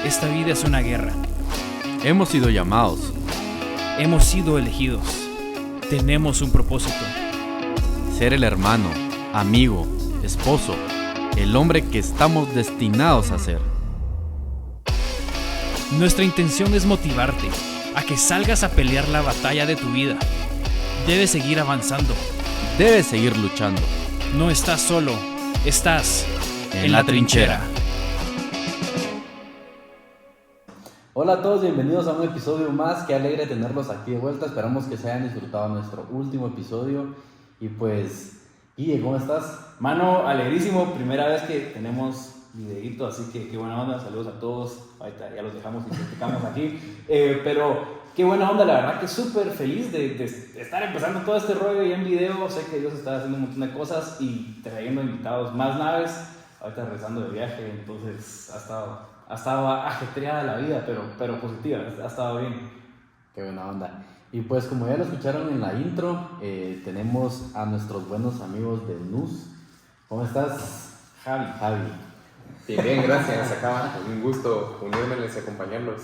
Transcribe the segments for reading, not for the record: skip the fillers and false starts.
Esta vida es una guerra. Hemos sido llamados. Hemos sido elegidos. Tenemos un propósito. Ser el hermano, amigo, esposo, el hombre que estamos destinados a ser. Nuestra intención es motivarte a que salgas a pelear la batalla de tu vida. Debes seguir avanzando. Debes seguir luchando. No estás solo, estás en la trinchera. Hola a todos, bienvenidos a un episodio más. Qué alegre tenerlos aquí de vuelta. Esperamos que se hayan disfrutado nuestro último episodio. Y pues, Guille, ¿cómo estás? Mano, alegrísimo. Primera vez que tenemos videíto, así que qué buena onda. Saludos a todos. Ahorita ya los dejamos y platicamos aquí. Pero qué buena onda, la verdad que súper feliz de estar empezando todo este rollo ya en video. Sé que Dios está haciendo un montón de cosas y trayendo invitados, más naves. Ahorita regresando de viaje, entonces ha estado ajetreada la vida, pero positiva, ha estado bien. Qué buena onda. Y pues como ya lo escucharon en la intro, tenemos a nuestros buenos amigos de NUS. ¿Cómo estás, Javi? Bien, gracias. Acá, un gusto unirme y acompañarlos.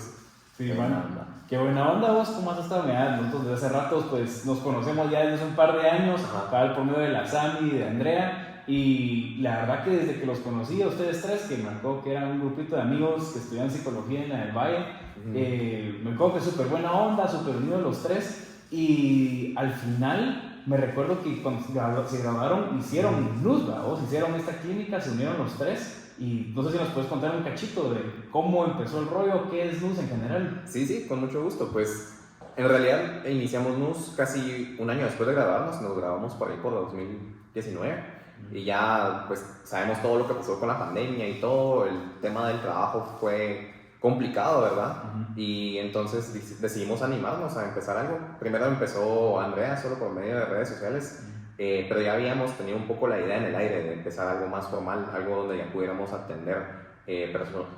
Sí, bueno, qué buena onda vos, ¿cómo has estado? Mira, nosotros desde hace rato pues, nos conocemos ya desde hace un par de años, por medio de la Sami y de Andrea. Y la verdad que desde que los conocí a ustedes tres, que me acuerdo que eran un grupito de amigos que estudian psicología en el Valle, me acuerdo que súper buena onda, súper unidos los tres. Y al final me recuerdo que cuando se graduaron hicieron NUS, ¿verdad? Hicieron esta clínica, se unieron los tres. Y no sé si nos puedes contar un cachito de cómo empezó el rollo, qué es NUS en general. Sí, con mucho gusto. Pues en realidad iniciamos NUS casi un año después de graduarnos, nos graduamos por ahí por 2019. Y ya pues sabemos todo lo que pasó con la pandemia y todo, el tema del trabajo fue complicado, ¿verdad? Y entonces decidimos animarnos a empezar algo. Primero empezó Andrea solo por medio de redes sociales, pero ya habíamos tenido un poco la idea en el aire de empezar algo más formal, algo donde ya pudiéramos atender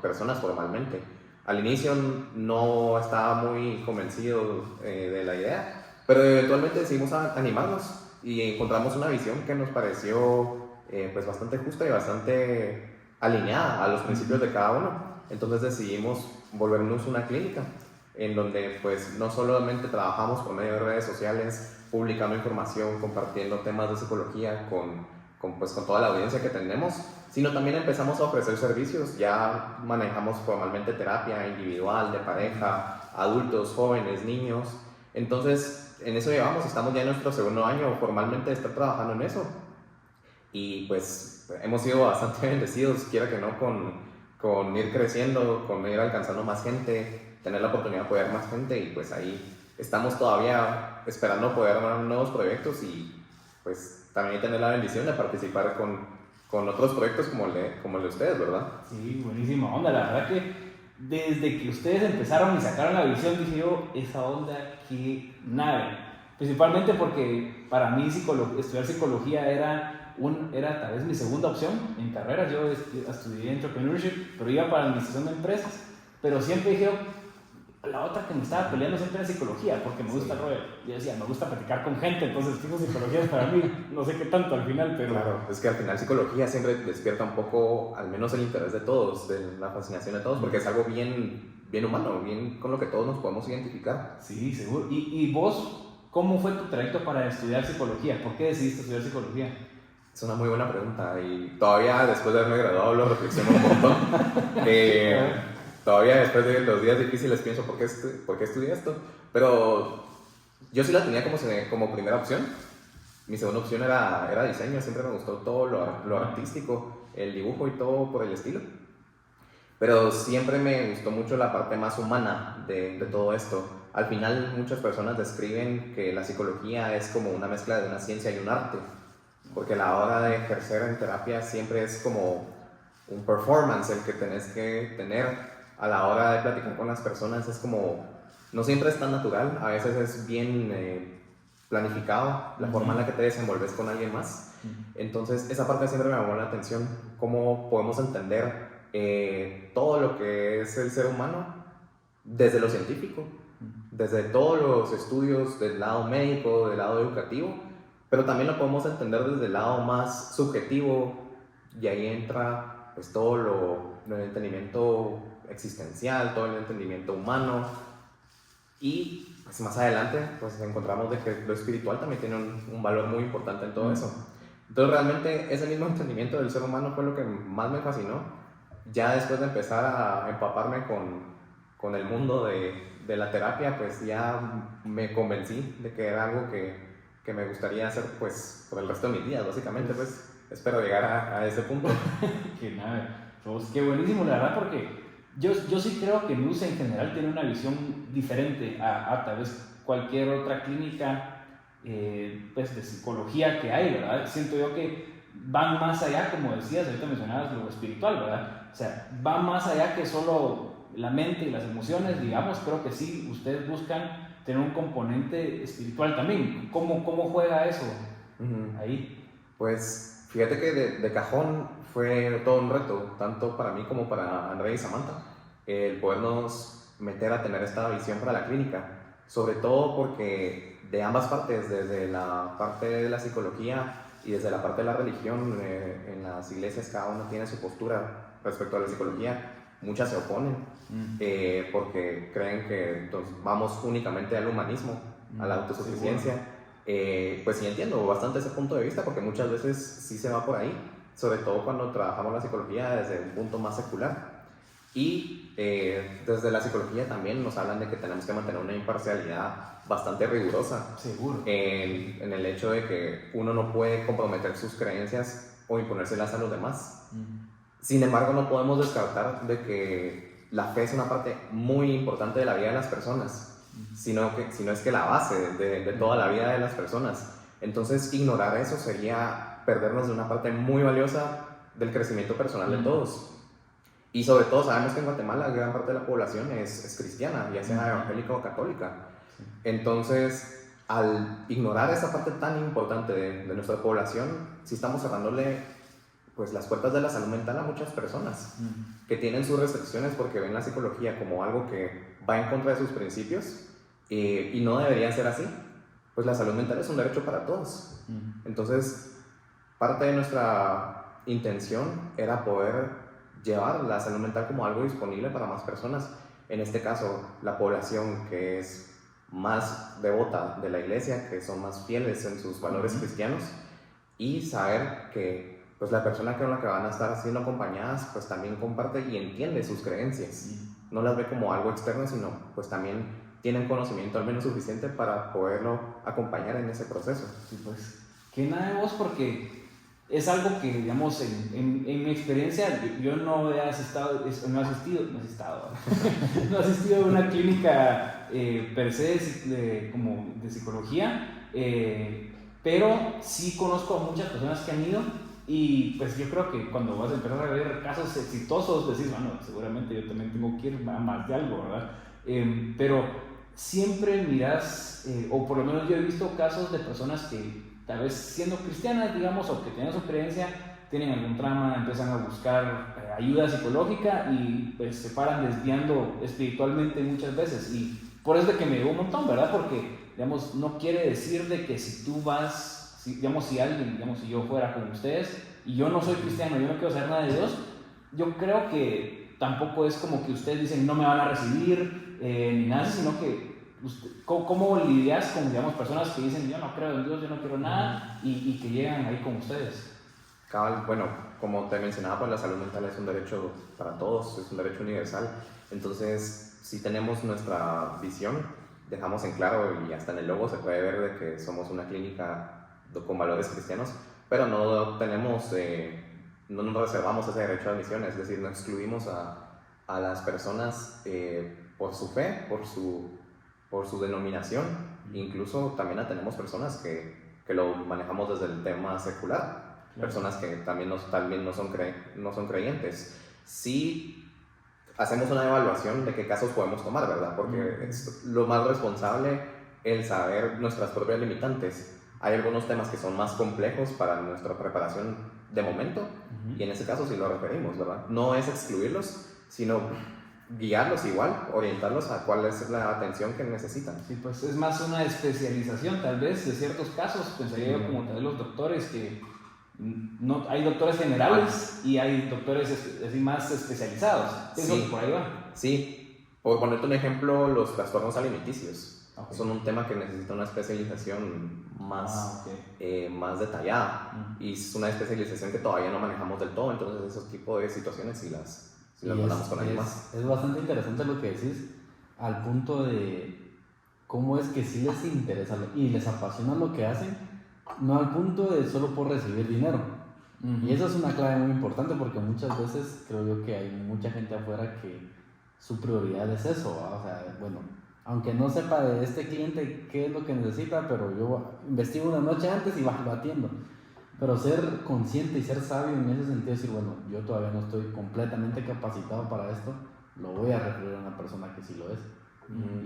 personas formalmente. Al inicio no estaba muy convencido de la idea, pero eventualmente decidimos animarnos y encontramos una visión que nos pareció pues bastante justa y bastante alineada a los principios de cada uno. Entonces decidimos volvernos una clínica en donde pues no solamente trabajamos por medio de redes sociales, publicando información, compartiendo temas de psicología con toda la audiencia que tenemos, sino también empezamos a ofrecer servicios. Ya manejamos formalmente terapia individual, de pareja, adultos, jóvenes, niños. Entonces en eso estamos ya en nuestro segundo año formalmente de estar trabajando en eso. Y pues hemos sido bastante bendecidos, quiera que no, con ir creciendo, con ir alcanzando más gente, tener la oportunidad de apoyar más gente. Y pues ahí estamos todavía esperando poder armar nuevos proyectos y pues también tener la bendición de participar con otros proyectos como el de ustedes, ¿verdad? Sí, buenísima onda. La verdad que desde que ustedes empezaron y sacaron la visión, dije yo, esa onda, qué nave. Principalmente porque para mí estudiar psicología era tal vez mi segunda opción en carreras. Yo estudié entrepreneurship, pero iba para administración de empresas. Pero siempre dije, la otra que me estaba peleando siempre era psicología, porque me gusta el rollo. Yo decía, me gusta platicar con gente, entonces psicología es para mí, no sé qué tanto al final, pero... Claro, es que al final psicología siempre despierta un poco, al menos el interés de todos, de la fascinación de todos, porque es algo bien humano, bien con lo que todos nos podemos identificar. Sí, seguro. ¿Y vos, cómo fue tu trayecto para estudiar psicología? ¿Por qué decidiste estudiar psicología? Es una muy buena pregunta y todavía después de haberme graduado lo reflexiono un montón. Todavía después de los días difíciles pienso ¿por qué estudié esto? Pero yo sí la tenía como primera opción. Mi segunda opción era diseño, siempre me gustó todo lo artístico, el dibujo y todo por el estilo. Pero siempre me gustó mucho la parte más humana de todo esto. Al final muchas personas describen que la psicología es como una mezcla de una ciencia y un arte, porque a la hora de ejercer en terapia siempre es como un performance el que tenés que tener. A la hora de platicar con las personas es como, no siempre es tan natural, a veces es bien planificado la forma en la que te desenvolves con alguien más. Entonces esa parte siempre me llamó la atención, cómo podemos entender todo lo que es el ser humano desde lo científico, desde todos los estudios del lado médico, del lado educativo, pero también lo podemos entender desde el lado más subjetivo, y ahí entra pues todo el entendimiento existencial, todo el entendimiento humano. Y pues más adelante pues encontramos de que lo espiritual también tiene un valor muy importante en todo eso. Entonces realmente ese mismo entendimiento del ser humano fue lo que más me fascinó. Ya después de empezar a empaparme con el mundo de la terapia, pues ya me convencí de que era algo que me gustaría hacer pues por el resto de mis días, básicamente. Pues espero llegar a ese punto. Que nada, pues, qué buenísimo, la verdad, porque yo sí creo que NUS en general tiene una visión diferente a tal vez cualquier otra clínica pues de psicología que hay, ¿verdad? Siento yo que van más allá, como decías, ahorita mencionabas lo espiritual, ¿verdad? O sea, va más allá que solo la mente y las emociones, digamos. Creo que sí, ustedes buscan tener un componente espiritual también. ¿Cómo juega eso ahí? Pues fíjate que de cajón fue todo un reto, tanto para mí como para Andrea y Samantha, el podernos meter a tener esta visión para la clínica, sobre todo porque de ambas partes, desde la parte de la psicología y desde la parte de la religión, en las iglesias cada uno tiene su postura respecto a la psicología. Muchas se oponen porque creen que entonces, vamos únicamente al humanismo, a la autosuficiencia. Pues sí entiendo bastante ese punto de vista, porque muchas veces sí se va por ahí, sobre todo cuando trabajamos la psicología desde un punto más secular. Y desde la psicología también nos hablan de que tenemos que mantener una imparcialidad bastante rigurosa. Seguro. En el hecho de que uno no puede comprometer sus creencias o imponérselas a los demás. Sin embargo, no podemos descartar de que la fe es una parte muy importante de la vida de las personas, sino es que la base de toda la vida de las personas. Entonces, ignorar eso sería perdernos de una parte muy valiosa del crecimiento personal de todos. Y sobre todo sabemos que en Guatemala gran parte de la población es cristiana, ya sea evangélica o católica. Entonces, al ignorar esa parte tan importante de nuestra población, sí estamos cerrándole pues las puertas de la salud mental a muchas personas que tienen sus restricciones porque ven la psicología como algo que va en contra de sus principios y no debería ser así. Pues la salud mental es un derecho para todos. Entonces, parte de nuestra intención era poder llevar la salud mental como algo disponible para más personas. En este caso, la población que es más devota de la iglesia, que son más fieles en sus valores cristianos, y saber que pues la persona con la que van a estar siendo acompañadas pues también comparte y entiende sus creencias. No las ve como algo externo, sino pues también tienen conocimiento al menos suficiente para poderlo acompañar en ese proceso. Sí, pues, que nada de vos, porque es algo que, digamos, en mi experiencia, yo no he asistido a una clínica per se como de psicología, pero sí conozco a muchas personas que han ido. Y pues yo creo que cuando vas a empezar a ver casos exitosos, decís, bueno, seguramente yo también tengo que ir a más de algo, ¿verdad? Pero siempre miras, o por lo menos yo he visto casos de personas que tal vez siendo cristianas, digamos, o que tienen su creencia, tienen algún trauma, empiezan a buscar ayuda psicológica y pues se paran desviando espiritualmente muchas veces. Y por eso es de que me dio un montón, ¿verdad? Porque, digamos, no quiere decir de que si tú vas... digamos, si yo fuera con ustedes y yo no soy cristiano, yo no quiero saber nada de Dios, yo creo que tampoco es como que ustedes dicen no me van a recibir ni nada, sino que ¿cómo lidias con, digamos, personas que dicen yo no creo en Dios, yo no quiero nada y que llegan ahí con ustedes? Cabal, bueno, como te mencionaba, pues la salud mental es un derecho para todos, es un derecho universal. Entonces, si tenemos nuestra visión, dejamos en claro, y hasta en el logo se puede ver de que somos una clínica con valores cristianos, pero no tenemos, no nos reservamos ese derecho de admisión, es decir, no excluimos a las personas por su fe, por su denominación. Incluso también tenemos personas que lo manejamos desde el tema secular, personas que también no son creyentes. Sí hacemos una evaluación de qué casos podemos tomar, ¿verdad? Porque es lo más responsable el saber nuestras propias limitantes. Hay algunos temas que son más complejos para nuestra preparación de momento, y en ese caso sí lo referimos, ¿verdad? No es excluirlos, sino guiarlos igual, orientarlos a cuál es la atención que necesitan. Sí, pues es más una especialización tal vez de ciertos casos. Pensaría yo como tal vez los doctores que No, hay doctores generales y hay doctores así más especializados. ¿Eso Sí. por ahí va? Sí, por ponerte un ejemplo, los trastornos alimenticios Ok. son un tema que necesita una especialización más, Ok. más detallada Mm. y es una especialización que todavía no manejamos del todo, entonces esos tipos de situaciones sí las Y mandamos con alguien más. es bastante interesante lo que decís, al punto de cómo es que sí les interesa y les apasiona lo que hacen, no al punto de solo por recibir dinero. Y esa es una clave muy importante porque muchas veces creo yo que hay mucha gente afuera que su prioridad es eso, ¿va? O sea, bueno, aunque no sepa de este cliente qué es lo que necesita, pero yo investigo una noche antes y lo atiendo. Pero ser consciente y ser sabio en ese sentido, decir, bueno, yo todavía no estoy completamente capacitado para esto, lo voy a referir a una persona que sí lo es.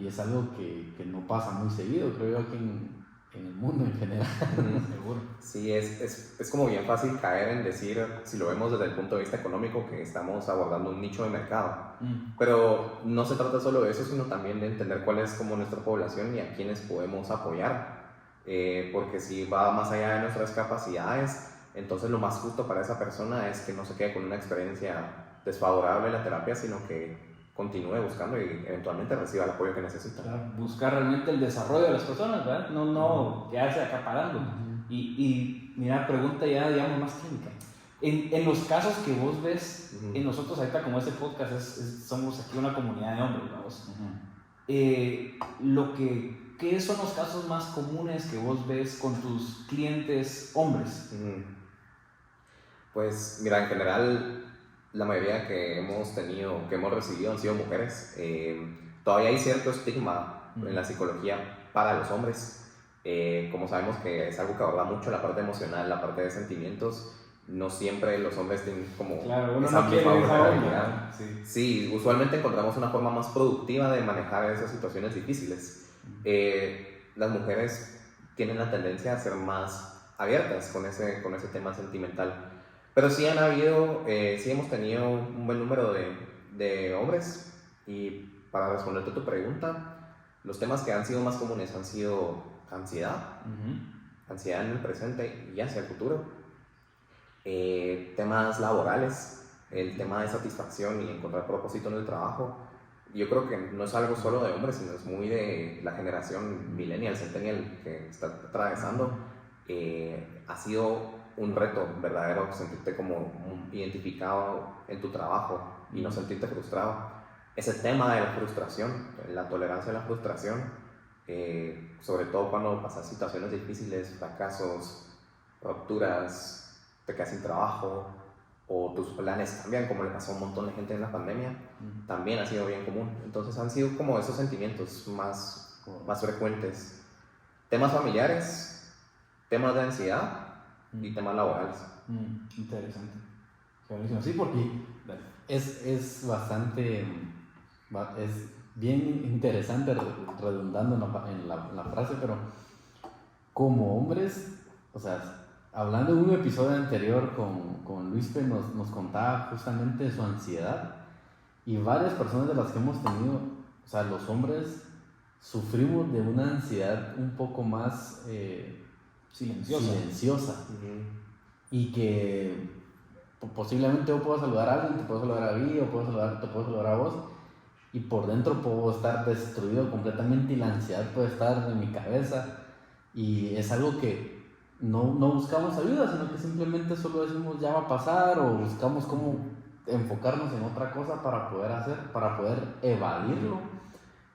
Y es algo que no pasa muy seguido, creo yo, aquí en el mundo en general. Seguro. Sí, es como bien fácil caer en decir, si lo vemos desde el punto de vista económico, que estamos abordando un nicho de mercado. Pero no se trata solo de eso, sino también de entender cuál es como nuestra población y a quienes podemos apoyar. Porque si va más allá de nuestras capacidades, entonces lo más justo para esa persona es que no se quede con una experiencia desfavorable en la terapia, sino que continúe buscando y eventualmente reciba el apoyo que necesita. Claro, buscar realmente el desarrollo de las personas, ¿verdad? No quedarse acaparando. Y mira, pregunta ya, digamos, más clínica. En los casos que vos ves, Ujú. en nosotros ahorita como este podcast somos aquí una comunidad de hombres, vamos. ¿Qué son los casos más comunes que vos ves con tus clientes hombres? Pues mira, en general la mayoría que hemos tenido, que hemos recibido han sido mujeres. Todavía hay cierto estigma en la psicología para los hombres. Como sabemos que es algo que aborda mucho la parte emocional, la parte de sentimientos, no siempre los hombres tienen como Claro, uno esa no quiere misma esa vulnerabilidad. onda. Sí. Sí, usualmente encontramos una forma más productiva de manejar esas situaciones difíciles. Las mujeres tienen la tendencia a ser más abiertas con ese tema sentimental. Pero sí han habido, sí hemos tenido un buen número de hombres. Y para responderte a tu pregunta, los temas que han sido más comunes han sido ansiedad, ansiedad en el presente y hacia el futuro. Temas laborales, el tema de satisfacción y encontrar propósito en el trabajo. Yo creo que no es algo solo de hombres, sino es muy de la generación millennial, centennial que está atravesando. Ha sido un reto verdadero sentirte como identificado en tu trabajo y no sentirte frustrado. Ese tema de la frustración, la tolerancia a la frustración, sobre todo cuando pasas situaciones difíciles, fracasos, rupturas, te quedas sin trabajo o tus planes cambian, como le pasó a un montón de gente en la pandemia, también ha sido bien común. Entonces han sido como esos sentimientos más frecuentes. Temas familiares, temas de ansiedad y temas laborales. Interesante. Sí, porque Es bastante, es bien interesante, redundando en la frase, pero como hombres, o sea, hablando de un episodio anterior con Luispe, nos contaba justamente su ansiedad, y varias personas de las que hemos tenido, o sea, los hombres sufrimos de una ansiedad un poco más silenciosa. Y que posiblemente yo puedo saludar a alguien, te puedo saludar a mí, te puedo saludar a vos, y por dentro puedo estar destruido completamente y la ansiedad puede estar en mi cabeza, y es algo que no buscamos ayuda, sino que simplemente solo decimos ya va a pasar, o buscamos cómo enfocarnos en otra cosa para poder evadirlo,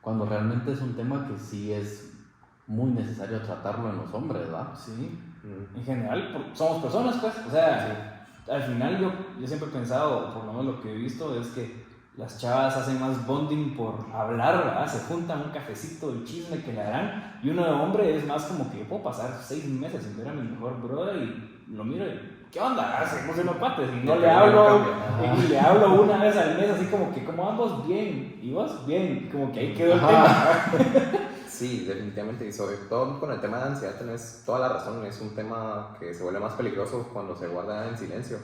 cuando realmente es un tema que sí es muy necesario tratarlo en los hombres, ¿verdad? Sí, en general somos personas, pues, o sea, al final yo siempre he pensado, por lo menos lo que he visto, es que las chavas hacen más bonding por hablar, ¿verdad? Se juntan un cafecito, el chisme que le darán, y uno de hombre es más como que yo puedo pasar 6 meses sin ver a mi mejor brother y lo miro y ¿qué onda? Hacemos unos pates y no le hablo, y le hablo una vez al mes, así como que, ¿cómo ambos? Bien, y vos bien, como que ahí quedó el tema. Sí, definitivamente, y sobre todo con el tema de ansiedad tenés toda la razón, es un tema que se vuelve más peligroso cuando se guarda en silencio,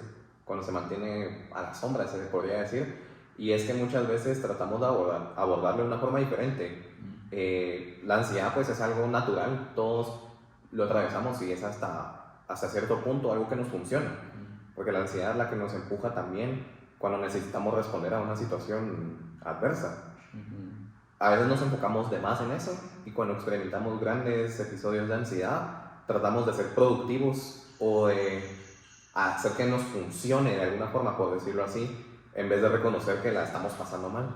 cuando se mantiene a la sombra, se podría decir, y es que muchas veces tratamos de abordarlo de una forma diferente. La ansiedad pues es algo natural, todos lo atravesamos y es hasta hasta cierto punto algo que nos funciona, porque la ansiedad es la que nos empuja también cuando necesitamos responder a una situación adversa. A veces nos enfocamos de más en eso y cuando experimentamos grandes episodios de ansiedad tratamos de ser productivos o de hacer que nos funcione de alguna forma, por decirlo así, en vez de reconocer que la estamos pasando mal.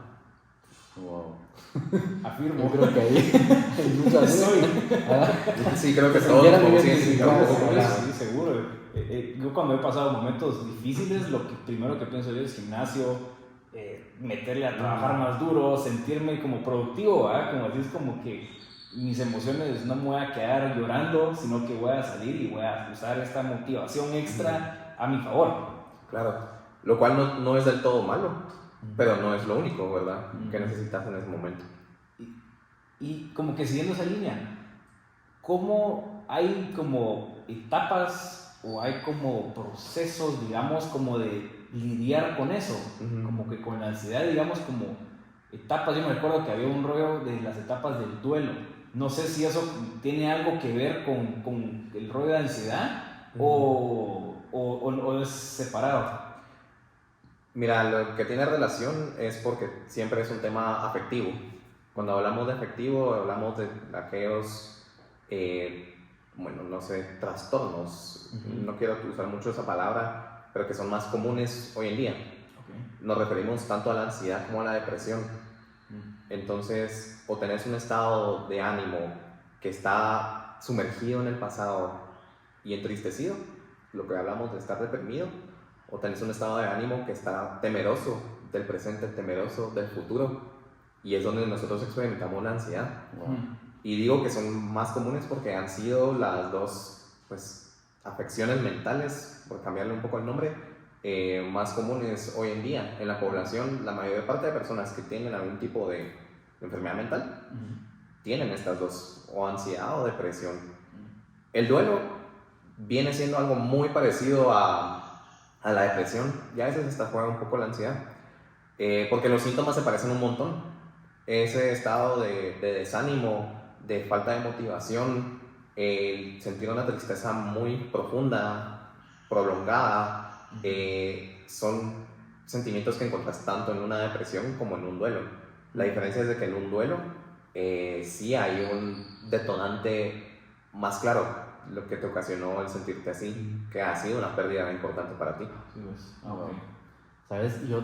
Wow. Afirmo. Yo creo que ahí hay muchas Sí, creo que Se todos sintieran podemos identificados. identificar un poco con eso. Sí, seguro. Yo cuando he pasado momentos difíciles, lo que primero que pienso yo es gimnasio, meterle a trabajar más duro, sentirme como productivo, ¿verdad? Como decís, como que mis emociones no me voy a quedar llorando, sino que voy a salir y voy a usar esta motivación extra a mi favor. Claro, lo cual no es del todo malo, pero no es lo único, ¿verdad? Que necesitas en ese momento. Y como que siguiendo esa línea, ¿cómo hay como etapas o hay como procesos, digamos, como de lidiar con eso? Como que con la ansiedad, digamos, como etapas. Yo me recuerdo que había un rollo de las etapas del duelo. No sé si eso tiene algo que ver con el rollo de ansiedad o es separado. Mira, lo que tiene relación es porque siempre es un tema afectivo. Cuando hablamos de afectivo, hablamos de aquellos, bueno, no sé, trastornos. No quiero usar mucho esa palabra, pero que son más comunes hoy en día. Nos referimos tanto a la ansiedad como a la depresión. Entonces, o tenés un estado de ánimo que está sumergido en el pasado y entristecido, lo que hablamos de estar deprimido, o tenés un estado de ánimo que está temeroso del presente, temeroso del futuro, y es donde nosotros experimentamos la ansiedad. Y digo que son más comunes porque han sido las dos, pues, afecciones mentales, por cambiarle un poco el nombre, más comunes hoy en día en la población. La mayor parte de personas que tienen algún tipo de enfermedad mental tienen estas dos, o ansiedad o depresión. El duelo viene siendo algo muy parecido a la depresión, y a veces hasta juega un poco la ansiedad, porque los síntomas se parecen un montón. Ese estado de desánimo, de falta de motivación, sentir una tristeza muy profunda, prolongada, son sentimientos que encuentras tanto en una depresión como en un duelo. La diferencia es de que en un duelo sí hay un detonante más claro, lo que te ocasionó el sentirte así, que ha sido una pérdida importante para ti. Sí, pues. Wow. ¿Sabes? Y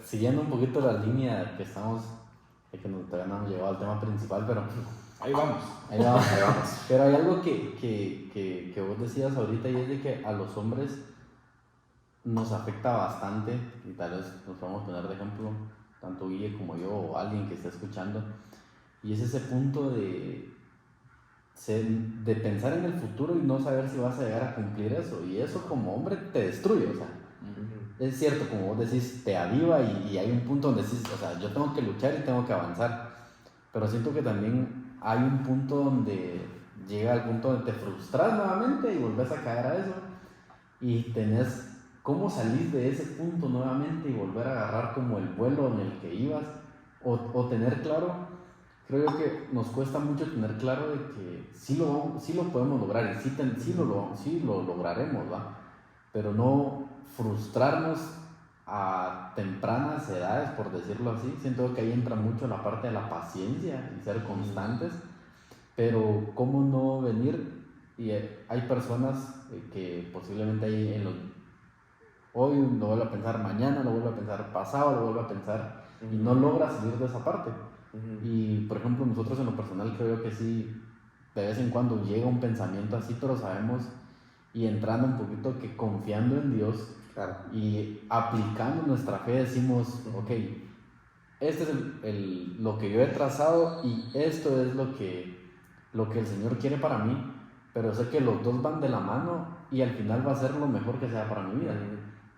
siguiendo un poquito la línea que estamos, que todavía no hemos llegado al tema principal, pero Ahí vamos. ahí vamos. Ahí vamos. Pero hay algo que vos decías ahorita, y es de que a los hombres nos afecta bastante, y tal vez nos podemos poner de ejemplo, tanto Guille como yo, o alguien que esté escuchando, y es ese punto de pensar en el futuro y no saber si vas a llegar a cumplir eso, y eso como hombre te destruye. O sea, es cierto, como vos decís, te aviva, y hay un punto donde decís, o sea, yo tengo que luchar y tengo que avanzar, pero siento que también hay un punto donde llega al punto donde te frustras nuevamente y volvés a caer a eso, y tenés cómo salir de ese punto nuevamente y volver a agarrar como el vuelo en el que ibas, o tener claro. Creo yo que nos cuesta mucho tener claro de que sí lo podemos lograr, y sí lo lograremos, ¿va? Pero no frustrarnos a tempranas edades, por decirlo así. Siento que ahí entra mucho la parte de la paciencia y ser constantes, pero cómo no venir, y hay personas que posiblemente hoy lo vuelve a pensar, mañana lo vuelve a pensar, pasado lo vuelve a pensar, y no logra salir de esa parte. Y por ejemplo, nosotros en lo personal creo que sí, de vez en cuando llega un pensamiento así, pero sabemos, y entrando un poquito, que confiando en Dios, Claro. y aplicando nuestra fe, decimos, ok, este es lo que yo he trazado, y esto es lo que el Señor quiere para mí, pero sé que los dos van de la mano, y al final va a ser lo mejor que sea para mi vida.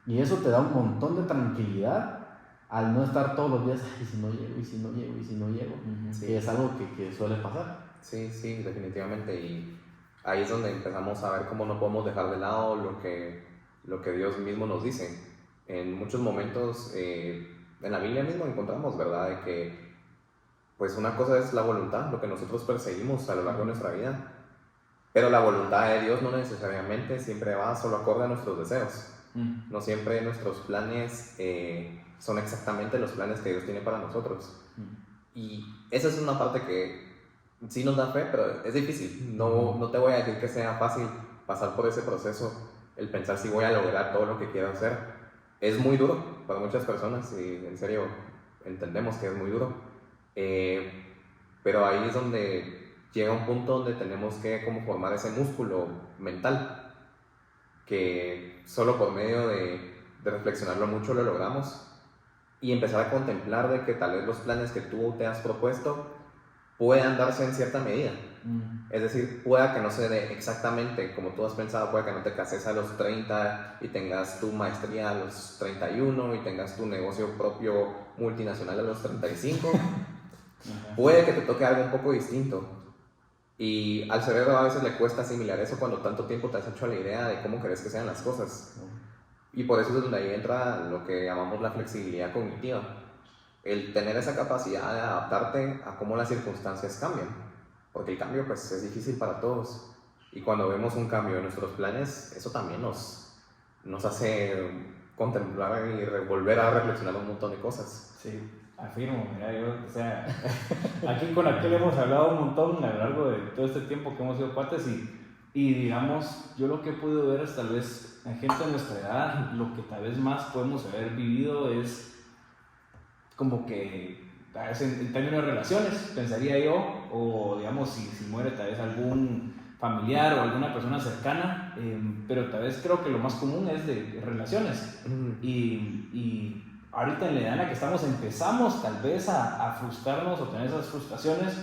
Y eso te da un montón de tranquilidad al no estar todos los días, y si no llego, y si no llego, y si no llego, Sí. que es algo que suele pasar. Sí, sí, definitivamente. Y ahí es donde empezamos a ver cómo no podemos dejar de lado lo que Dios mismo nos dice. En muchos momentos, en la Biblia mismo encontramos, ¿verdad?, de que pues una cosa es la voluntad, lo que nosotros perseguimos a lo largo de nuestra vida, Pero la voluntad de Dios no necesariamente siempre va solo acorde a nuestros deseos. No siempre nuestros planes son exactamente los planes que Dios tiene para nosotros. Y esa es una parte que sí nos da fe, pero es difícil. No te voy a decir que sea fácil pasar por ese proceso, el pensar si voy a lograr todo lo que quiero hacer. Es muy duro para muchas personas y en serio entendemos que es muy duro. Pero ahí es donde llega un punto donde tenemos que como formar ese músculo mental que solo por medio de reflexionarlo mucho lo logramos y empezar a contemplar de que tal vez los planes que tú te has propuesto puedan darse en cierta medida. Es decir, pueda que no se dé exactamente como tú has pensado, pueda que no te cases a los 30 y tengas tu maestría a los 31 y tengas tu negocio propio multinacional a los 35. Puede que te toque algo un poco distinto. Y al cerebro a veces le cuesta asimilar eso cuando tanto tiempo te has hecho la idea de cómo querés que sean las cosas. Y por eso es donde ahí entra lo que llamamos la flexibilidad cognitiva. El tener esa capacidad de adaptarte a cómo las circunstancias cambian. Porque el cambio pues es difícil para todos. Y cuando vemos un cambio en nuestros planes, eso también nos hace contemplar y volver a reflexionar un montón de cosas. Sí. Afirmo, mira, o sea, aquí con aquel hemos hablado un montón a lo largo de todo este tiempo que hemos sido cuates y digamos, yo lo que he podido ver es tal vez en gente de nuestra edad, lo que tal vez más podemos haber vivido es como que, tal vez en términos de relaciones, pensaría yo, o digamos, si muere tal vez algún familiar o alguna persona cercana, pero tal vez creo que lo más común es de relaciones y ahorita en la edad en la que estamos empezamos tal vez a frustrarnos o tener esas frustraciones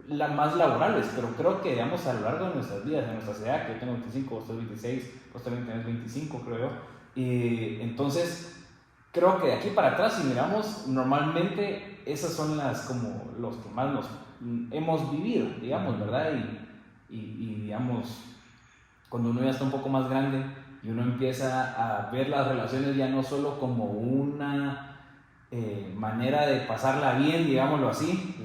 más laborales, pero creo que digamos a lo largo de nuestras vidas, en nuestra edad, que yo tengo 25, vos tenés 26, vos también tenés 25 creo yo, y entonces creo que de aquí para atrás si miramos normalmente esas son como los que más nos hemos vivido, digamos, ¿verdad? Y digamos, cuando uno ya está un poco más grande y uno empieza a ver las relaciones ya no solo como una manera de pasarla bien, digámoslo así,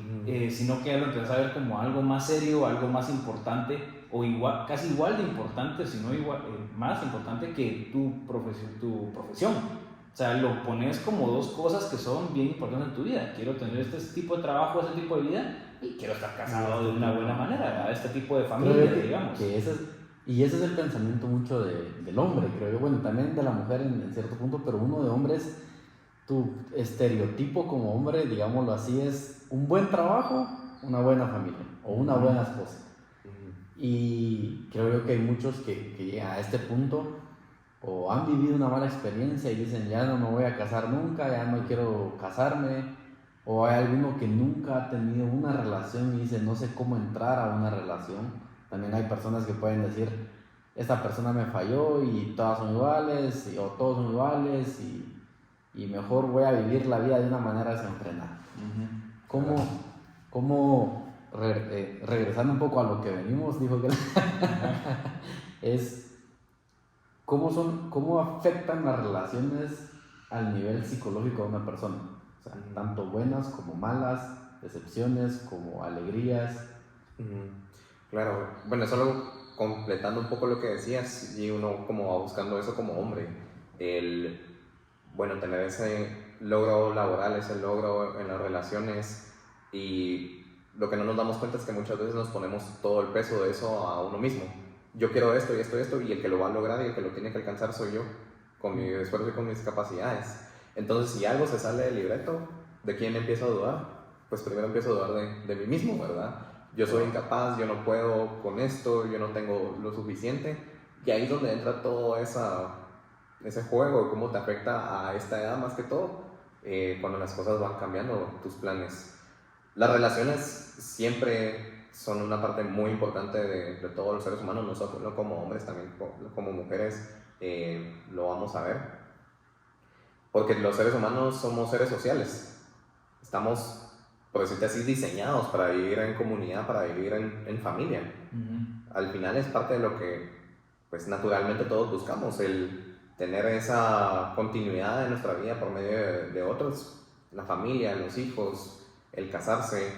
sino que ya lo empieza a ver como algo más serio, algo más importante, o igual, casi igual de importante, sino igual, más importante que tu profesión. O sea, lo pones como dos cosas que son bien importantes en tu vida. Quiero tener este tipo de trabajo, este tipo de vida, y quiero estar casado de una buena manera, este tipo de familia, digamos. Y ese es el pensamiento mucho del hombre, creo yo. Bueno, también de la mujer en cierto punto, pero uno de hombres, tu estereotipo como hombre, digámoslo así, es un buen trabajo, una buena familia o una buena esposa. Y creo yo que hay muchos que llegan a este punto o han vivido una mala experiencia y dicen ya no me voy a casar nunca, ya no quiero casarme, o hay alguno que nunca ha tenido una relación y dice no sé cómo entrar a una relación. También hay personas que pueden decir esta persona me falló y todas son iguales o todos son iguales y mejor voy a vivir la vida de una manera desenfrenada. Regresando un poco a lo que venimos, dijo que es cómo afectan las relaciones al nivel psicológico de una persona, o sea, tanto buenas como malas, decepciones como alegrías. Claro, bueno, solo completando un poco lo que decías, y uno como va buscando eso como hombre, tener ese logro laboral, ese logro en las relaciones, y lo que no nos damos cuenta es que muchas veces nos ponemos todo el peso de eso a uno mismo. Yo quiero esto y esto y esto, y el que lo va a lograr y el que lo tiene que alcanzar soy yo, con mi esfuerzo y con mis capacidades. Entonces, si algo se sale del libreto, ¿de quién empiezo a dudar? Pues primero empiezo a dudar de mí mismo, ¿verdad? Yo soy incapaz, yo no puedo con esto, yo no tengo lo suficiente. Y ahí es donde entra todo ese juego, cómo te afecta a esta edad más que todo, cuando las cosas van cambiando, tus planes. Las relaciones siempre son una parte muy importante de todos los seres humanos, no solo como hombres, también como mujeres lo vamos a ver. Porque los seres humanos somos seres sociales. Estamos, por decirte así, diseñados para vivir en comunidad, para vivir en familia. Al final es parte de lo que pues naturalmente todos buscamos, el tener esa continuidad de nuestra vida por medio de otros, la familia, los hijos, el casarse,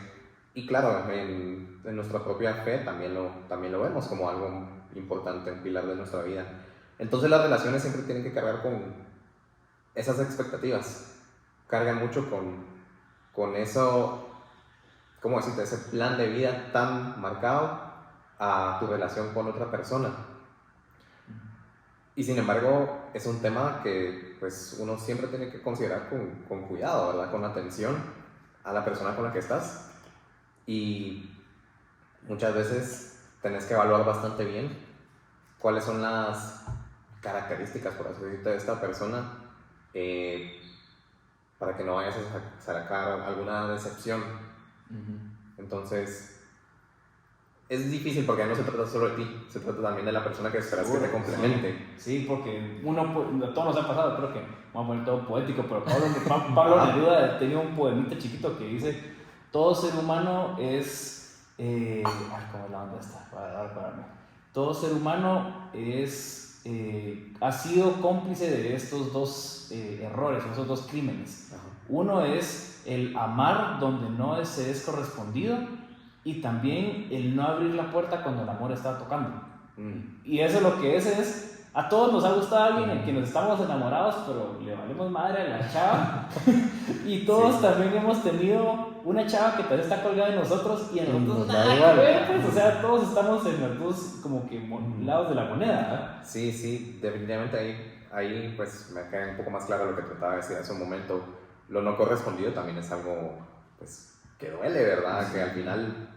Y claro, en nuestra propia fe también lo vemos como algo importante, un pilar de nuestra vida. Entonces las relaciones siempre tienen que cargar con esas expectativas, cargan mucho con eso, ¿cómo decirte? Ese plan de vida tan marcado a tu relación con otra persona. Y sin embargo, es un tema que pues, uno siempre tiene que considerar con cuidado, ¿verdad? Con atención a la persona con la que estás. Y muchas veces tenés que evaluar bastante bien cuáles son las características, por así decirlo, de esta persona para que no vayas a sacar alguna decepción. Entonces, es difícil porque no se trata solo de ti, se trata también de la persona que esperas que te complemente. Sí, porque a todos nos ha pasado, creo que vamos a poner todo poético, pero Pablo Neruda tenía un poemita chiquito que dice: todo ser humano es... ¿cómo es la onda esta? Todo ser humano ha sido cómplice de estos dos errores, esos dos crímenes. Uno es el amar donde no se es correspondido, y también el no abrir la puerta cuando el amor está tocando. Y eso lo que es, a todos nos ha gustado alguien en quien nos estamos enamorados, pero le valemos madre a la chava. Y todos también hemos tenido una chava que tal vez está colgada de nosotros y a nosotros nada que ver, pues. O sea, todos estamos en los dos como que lados de la moneda, ¿eh? Sí, definitivamente ahí pues me queda un poco más claro lo que trataba de decir hace un momento. Lo no correspondido también es algo pues que duele, ¿verdad? Que al final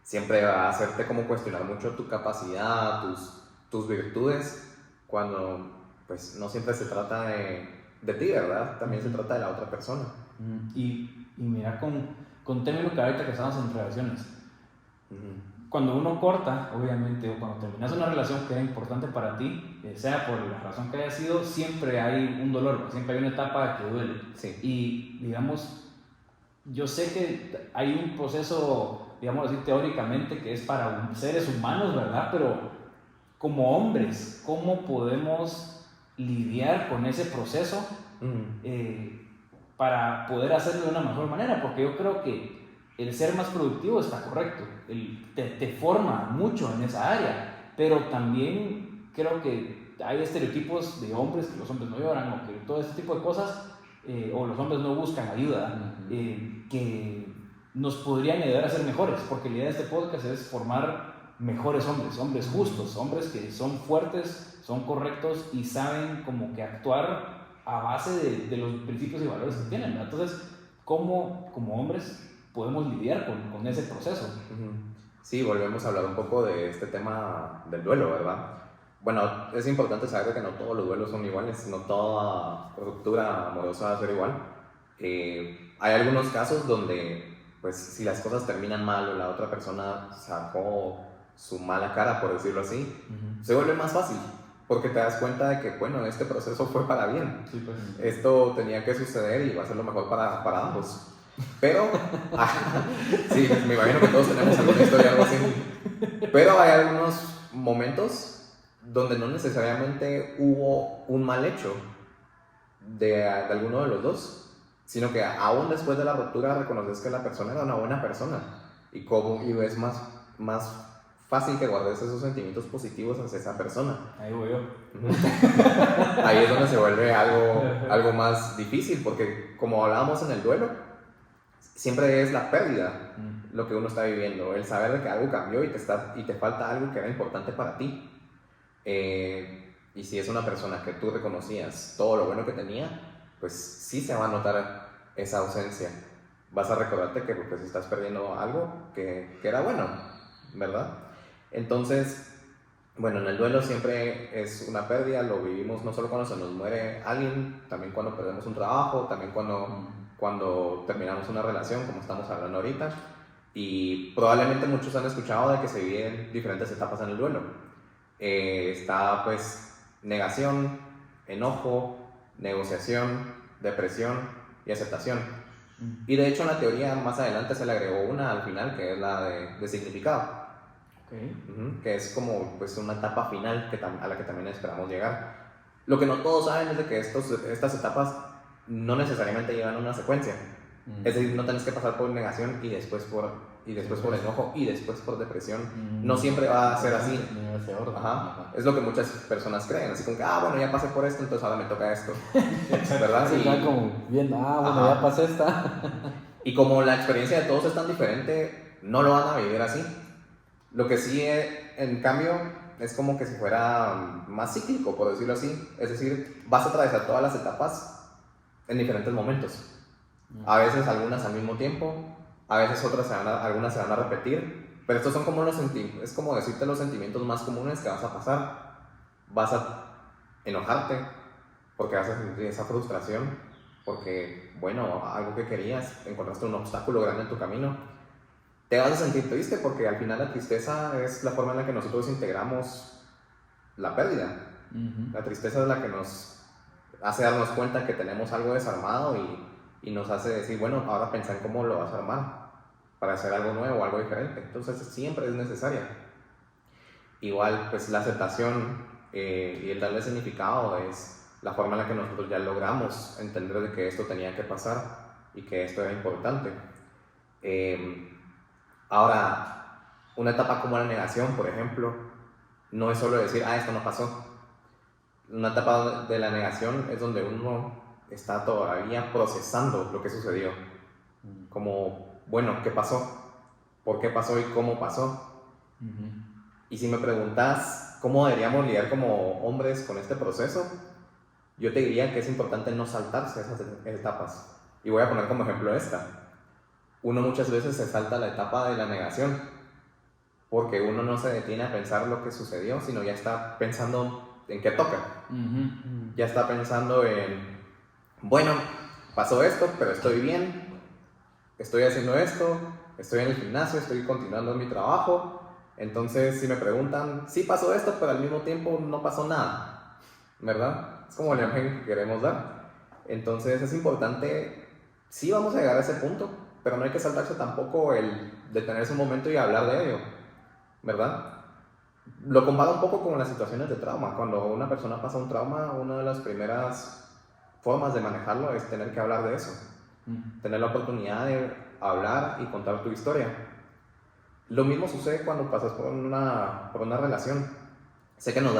siempre va a hacerte como cuestionar mucho tu capacidad, tus virtudes, cuando pues no siempre se trata de ti, ¿verdad? También se trata de la otra persona. Y mira, con términos que ahorita que estamos en relaciones, cuando uno corta, obviamente, o cuando terminas una relación que era importante para ti, sea por la razón que haya sido, siempre hay un dolor, siempre hay una etapa que duele. Sí. Y digamos, yo sé que hay un proceso, digamos así, teóricamente, que es para seres humanos, ¿verdad? Pero como hombres, ¿cómo podemos lidiar con ese proceso para poder hacerlo de una mejor manera? Porque yo creo que el ser más productivo está correcto, te forma mucho en esa área, pero también creo que hay estereotipos de hombres, que los hombres no lloran, o que todo este tipo de cosas, o los hombres no buscan ayuda, que nos podrían ayudar a ser mejores, porque la idea de este podcast es formar mejores hombres, hombres justos, hombres que son fuertes, son correctos y saben como que actuar a base de los principios y valores que tienen, ¿verdad? Entonces, ¿cómo como hombres podemos lidiar con ese proceso? Sí, volvemos a hablar un poco de este tema del duelo, ¿verdad? Bueno, es importante saber que no todos los duelos son iguales, no toda ruptura amorosa va a ser igual. Hay algunos casos donde, pues, si las cosas terminan mal o la otra persona sacó su mala cara, por decirlo así, se vuelve más fácil, porque te das cuenta de que, bueno, este proceso fue para bien. Sí, pues. Esto tenía que suceder y va a ser lo mejor para ambos. Pero, sí, me imagino que todos tenemos alguna historia, algo así. Pero hay algunos momentos donde no necesariamente hubo un mal hecho de alguno de los dos, sino que aún después de la ruptura reconoces que la persona era una buena persona y es más fácil que guardes esos sentimientos positivos hacia esa persona. Ahí voy yo. Ahí es donde se vuelve algo más difícil, porque como hablábamos en el duelo, siempre es la pérdida lo que uno está viviendo, el saber de que algo cambió y te falta algo que era importante para ti. Y si es una persona que tú reconocías todo lo bueno que tenía, pues sí se va a notar esa ausencia. Vas a recordarte que pues estás perdiendo algo que era bueno, ¿verdad? Entonces, bueno, en el duelo siempre es una pérdida, lo vivimos no solo cuando se nos muere alguien, también cuando perdemos un trabajo, también cuando terminamos una relación, como estamos hablando ahorita. Y probablemente muchos han escuchado de que se viven diferentes etapas en el duelo. Está pues negación, enojo, negociación, depresión y aceptación. Y de hecho en la teoría más adelante se le agregó una al final, que es la de significado. Que es como pues una etapa final a la que también esperamos llegar. Lo que no todos saben es de que estas etapas no necesariamente llevan una secuencia. Es decir, no tenés que pasar por negación y después por enojo y después por depresión. No siempre va a ser así. Ajá. Es lo que muchas personas creen, así como que, bueno, ya pasé por esto, entonces ahora me toca esto. ¿Verdad? Sí, como bien, bueno, ya pasé esta. Y como la experiencia de todos es tan diferente, no lo van a vivir así. Lo que sí, en cambio, es como que si fuera más cíclico, por decirlo así. Es decir, vas a atravesar todas las etapas en diferentes momentos. A veces algunas al mismo tiempo, a veces algunas se van a repetir, pero estos son como es como decirte los sentimientos más comunes que vas a pasar. Vas a enojarte porque vas a sentir esa frustración, porque, bueno, algo que querías, encontraste un obstáculo grande en tu camino. Te vas a sentir triste porque al final la tristeza es la forma en la que nosotros integramos la pérdida. La tristeza es la que nos hace darnos cuenta que tenemos algo desarmado y nos hace decir, bueno, ahora pensá en cómo lo vas a armar para hacer algo nuevo, algo diferente. Entonces siempre es necesaria. Igual, pues la aceptación y el darle significado es la forma en la que nosotros ya logramos entender de que esto tenía que pasar y que esto era importante. Ahora, una etapa como la negación, por ejemplo, no es solo decir, esto no pasó. Una etapa de la negación es donde uno está todavía procesando lo que sucedió. Como, bueno, ¿qué pasó? ¿Por qué pasó y cómo pasó? Y si me preguntas cómo deberíamos lidiar como hombres con este proceso, yo te diría que es importante no saltarse esas etapas. Y voy a poner como ejemplo esta. Uno muchas veces se salta la etapa de la negación, porque uno no se detiene a pensar lo que sucedió, sino ya está pensando en qué toca. Ya está pensando en, bueno, pasó esto, pero estoy bien, estoy haciendo esto, estoy en el gimnasio, estoy continuando en mi trabajo. Entonces, si me preguntan, sí pasó esto, pero al mismo tiempo no pasó nada, ¿verdad? Es como la imagen que queremos dar. Entonces, es importante, sí vamos a llegar a ese punto, pero no hay que saltarse tampoco el detenerse un momento y hablar de ello, ¿verdad? Lo comparo un poco con las situaciones de trauma. Cuando una persona pasa un trauma, una de las primeras formas de manejarlo es tener que hablar de eso. Tener la oportunidad de hablar y contar tu historia. Lo mismo sucede cuando pasas por una relación. Sé que nos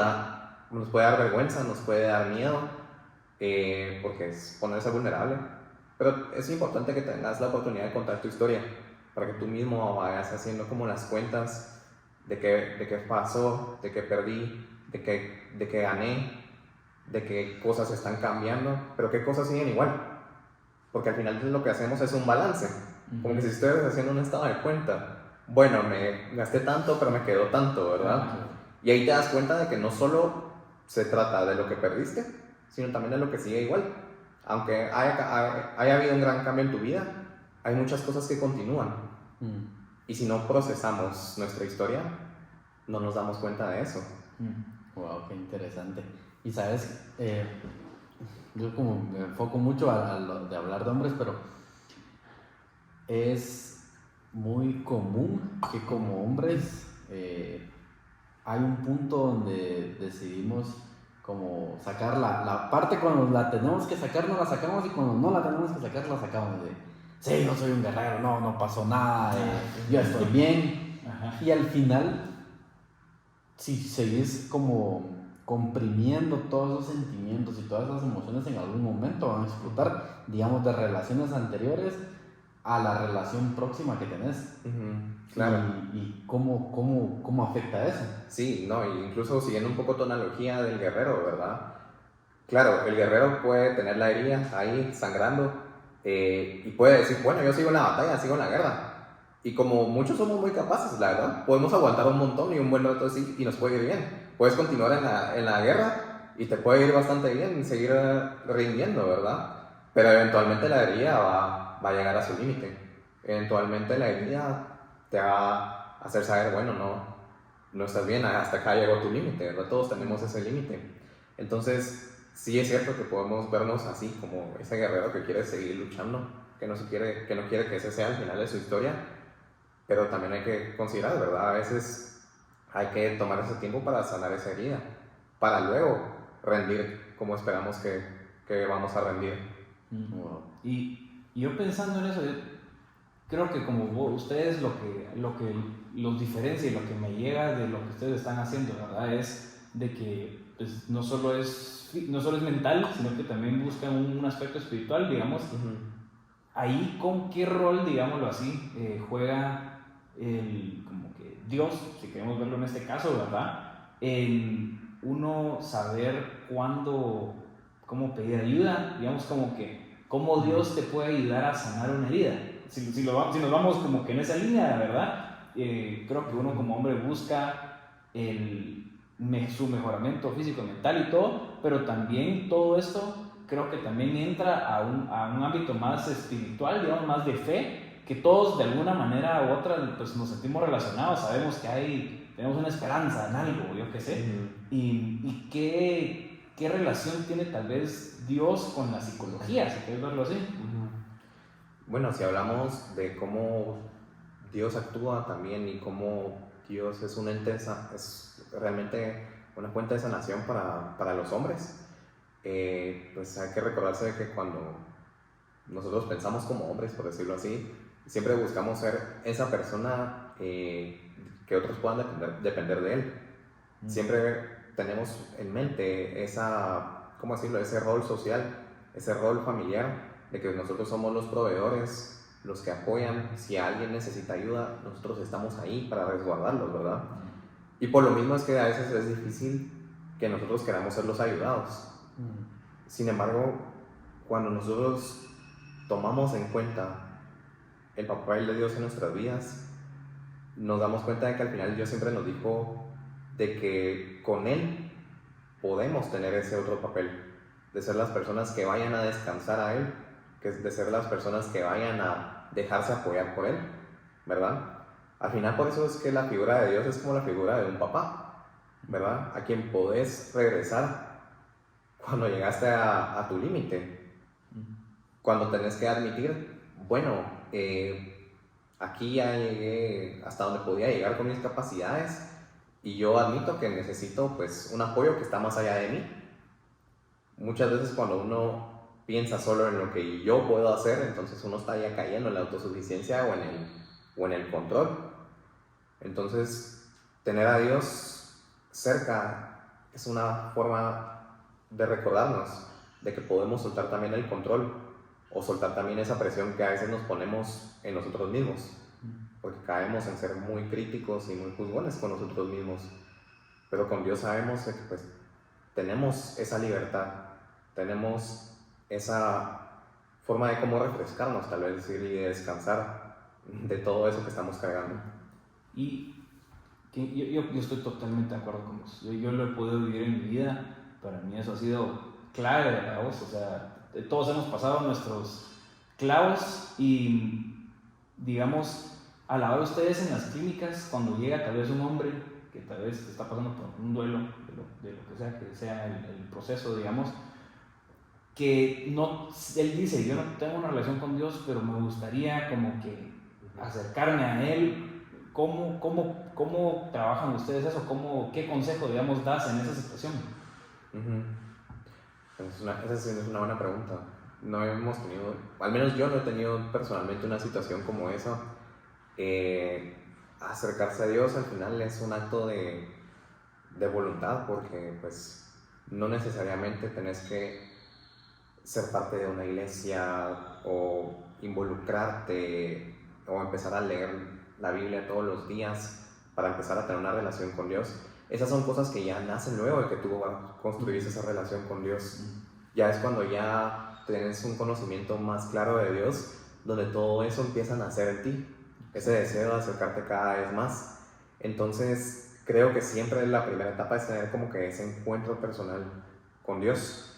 puede dar vergüenza, nos puede dar miedo, porque es ponerse vulnerable. Pero es importante que tengas la oportunidad de contar tu historia, para que tú mismo vayas haciendo como las cuentas de qué pasó, de qué perdí, de qué gané, de qué cosas están cambiando, pero qué cosas siguen igual. Porque al final lo que hacemos es un balance, como que si estuvieras haciendo un estado de cuenta. Bueno, me gasté tanto, pero me quedó tanto, ¿verdad? Y ahí te das cuenta de que no solo se trata de lo que perdiste, sino también de lo que sigue igual. Aunque haya habido un gran cambio en tu vida, hay muchas cosas que continúan. Y si no procesamos nuestra historia, no nos damos cuenta de eso. Wow, qué interesante. Y sabes, yo como me enfoco mucho a lo de hablar de hombres, pero es muy común que como hombres hay un punto donde decidimos como sacar la parte cuando la tenemos que sacar, no la sacamos, y cuando no la tenemos que sacar, la sacamos de, sí, yo soy un guerrero, no pasó nada, yo estoy bien. Y al final, si seguís como comprimiendo todos esos sentimientos y todas esas emociones, en algún momento van a explotar, digamos, de relaciones anteriores a la relación próxima que tenés. Claro. ¿Y cómo afecta eso? Sí, no, incluso siguiendo un poco tu analogía del guerrero, ¿verdad? Claro, el guerrero puede tener la herida ahí sangrando y puede decir, bueno, yo sigo en la batalla, sigo en la guerra. Y como muchos somos muy capaces, la verdad, podemos aguantar un montón y un buen rato así y nos puede ir bien. Puedes continuar en la guerra y te puede ir bastante bien y seguir rindiendo, ¿verdad? Pero eventualmente la herida va a llegar a su límite. Eventualmente la herida te va a hacer saber, bueno, no estás bien, hasta acá llegó tu límite, ¿verdad? Todos tenemos ese límite. Entonces, sí es cierto que podemos vernos así, como ese guerrero que quiere seguir luchando, que no quiere que ese sea el final de su historia, pero también hay que considerar, ¿verdad? A veces hay que tomar ese tiempo para sanar esa herida, para luego rendir como esperamos que vamos a rendir. Y Y yo pensando en eso, yo creo que como ustedes lo que los diferencia y lo que me llega de lo que ustedes están haciendo, ¿verdad? Es de que pues, no solo es mental, sino que también buscan un aspecto espiritual, digamos. Ahí, ¿con qué rol, digámoslo así, juega como que Dios, si queremos verlo en este caso, ¿verdad? En uno saber cómo pedir ayuda, digamos, como que cómo Dios te puede ayudar a sanar una herida. Si nos vamos como que en esa línea, ¿verdad? Creo que uno como hombre busca su mejoramiento físico, mental y todo, pero también todo esto creo que también entra a un ámbito más espiritual, digamos, más de fe, que todos de alguna manera u otra pues, nos sentimos relacionados, sabemos que tenemos una esperanza en algo, yo qué sé, y qué relación tiene tal vez Dios con la psicología, si quieres verlo así. Bueno, si hablamos de cómo Dios actúa también y cómo Dios es un ente, es realmente una fuente de sanación para los hombres, pues hay que recordarse de que cuando nosotros pensamos como hombres, por decirlo así, siempre buscamos ser esa persona que otros puedan depender de él. Siempre tenemos en mente ¿cómo decirlo? Ese rol social, ese rol familiar, de que nosotros somos los proveedores, los que apoyan. Si alguien necesita ayuda, nosotros estamos ahí para resguardarlos, ¿verdad? Y por lo mismo es que a veces es difícil que nosotros queramos ser los ayudados. Sin embargo, cuando nosotros tomamos en cuenta el papel de Dios en nuestras vidas, nos damos cuenta de que al final Dios siempre nos dijo de que con Él podemos tener ese otro papel, de ser las personas que vayan a descansar a Él, de ser las personas que vayan a dejarse apoyar por Él, ¿verdad? Al final por eso es que la figura de Dios es como la figura de un papá, ¿verdad? A quien podés regresar cuando llegaste a tu límite, cuando tenés que admitir, bueno, aquí ya llegué hasta donde podía llegar con mis capacidades y yo admito que necesito pues un apoyo que está más allá de mí. Muchas veces cuando uno piensa solo en lo que yo puedo hacer, entonces uno está ya cayendo en la autosuficiencia o en el control. Entonces, tener a Dios cerca es una forma de recordarnos de que podemos soltar también el control o soltar también esa presión que a veces nos ponemos en nosotros mismos, porque caemos en ser muy críticos y muy juzgones con nosotros mismos, pero con Dios sabemos que pues tenemos esa libertad, tenemos esa forma de cómo refrescarnos, tal vez decir, y de descansar de todo eso que estamos cargando. Y yo estoy totalmente de acuerdo con vos. Yo lo he podido vivir en mi vida. Para mí eso ha sido clave, ¿verdad vos? O sea, todos hemos pasado nuestros clavos y, digamos, a la hora de ustedes en las clínicas, cuando llega tal vez un hombre que tal vez está pasando por un duelo, de lo que sea el proceso, digamos, que él dice, yo no tengo una relación con Dios, pero me gustaría como que acercarme a Él. ¿Cómo trabajan ustedes eso? ¿Qué consejo, digamos, das en esa situación? Esa es una buena pregunta. No hemos tenido, al menos yo no he tenido personalmente una situación como esa. Acercarse a Dios al final es un acto de voluntad, porque pues no necesariamente tenés que ser parte de una iglesia o involucrarte o empezar a leer la Biblia todos los días para empezar a tener una relación con Dios. Esas son cosas que ya nacen luego de que tú construyes esa relación con Dios. Ya es cuando ya tienes un conocimiento más claro de Dios, donde todo eso empieza a nacer en ti, ese deseo de acercarte cada vez más. Entonces creo que siempre la primera etapa es tener como que ese encuentro personal con Dios.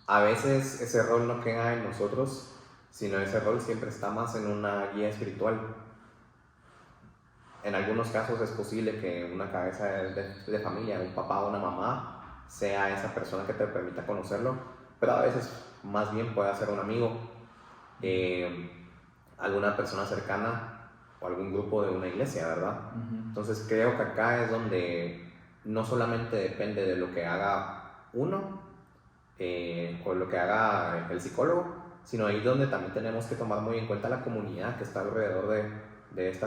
A veces ese rol no queda en nosotros, sino ese rol siempre está más en una guía espiritual. En algunos casos es posible que una cabeza de familia, un papá o una mamá, sea esa persona que te permita conocerlo, pero a veces más bien puede ser un amigo, alguna persona cercana o algún grupo de una iglesia, ¿verdad? Entonces creo que acá es donde no solamente depende de lo que haga uno o lo que haga el psicólogo, sino ahí donde también tenemos que tomar muy en cuenta la comunidad que está alrededor de esta